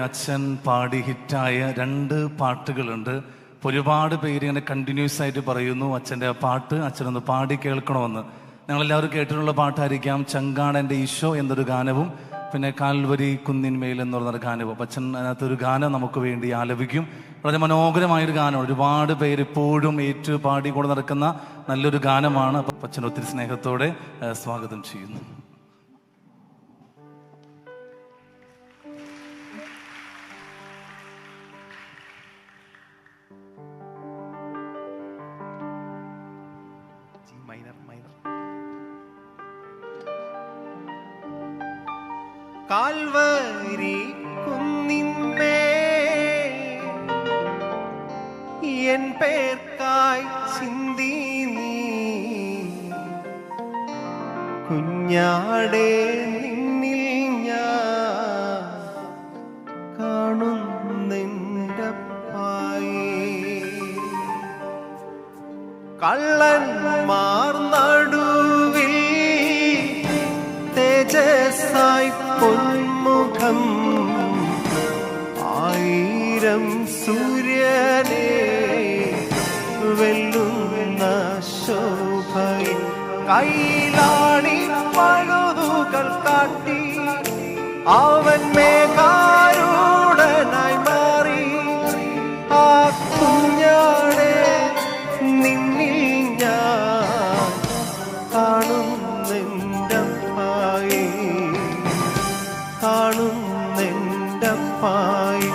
അച്ഛൻ പാടി ഹിറ്റായ 2 പാട്ടുകളുണ്ട്. ഒരുപാട് പേര് ഇങ്ങനെ കണ്ടിന്യൂസ് ആയിട്ട് പറയുന്നു അച്ഛൻ്റെ ആ പാട്ട് അച്ഛനൊന്ന് പാടി കേൾക്കണമെന്ന്. ഞങ്ങളെല്ലാവരും കേട്ടിട്ടുള്ള പാട്ടായിരിക്കാം ചങ്കാടൻ്റെ ഈശോ എന്നൊരു ഗാനവും പിന്നെ കാൽവരി കുന്നിന്മേൽ എന്ന് പറഞ്ഞൊരു ഗാനവും. അച്ഛൻ അതിനകത്തൊരു ഗാനം നമുക്ക് വേണ്ടി ആലപിക്കും. വളരെ മനോഹരമായൊരു ഗാനമാണ്. ഒരുപാട് പേര് ഇപ്പോഴും ഏറ്റു പാടിക്കൊണ്ട് നടക്കുന്ന നല്ലൊരു ഗാനമാണ്. അപ്പം അച്ഛൻ ഒത്തിരി സ്നേഹത്തോടെ സ്വാഗതം ചെയ്യുന്നു. കാൽവരി കുന്നിന്മേൽ എൻ പേർക്കായി ചിന്തി നീ കുഞ്ഞാടേ നിന്നിൽ ഞാൻ കാണുന്നെൻ്റെ പായേ കള്ളന്മാർ നടുവിൽ തേജസ്സായി പൊന്മുഖം 1000 സൂര്യനെ വെല്ലുന്ന ശോഭയിൽ കൈലാണി പഴുതുകൾ കാട്ടി അവൻ മേഘാരൂഢനായി മാറി ആ കുഞ്ഞാടെ നിന്നിൽ ഞാൻ കാണുന്നെൻ്റെ പായേ കാണുന്നെൻ്റെ പായേ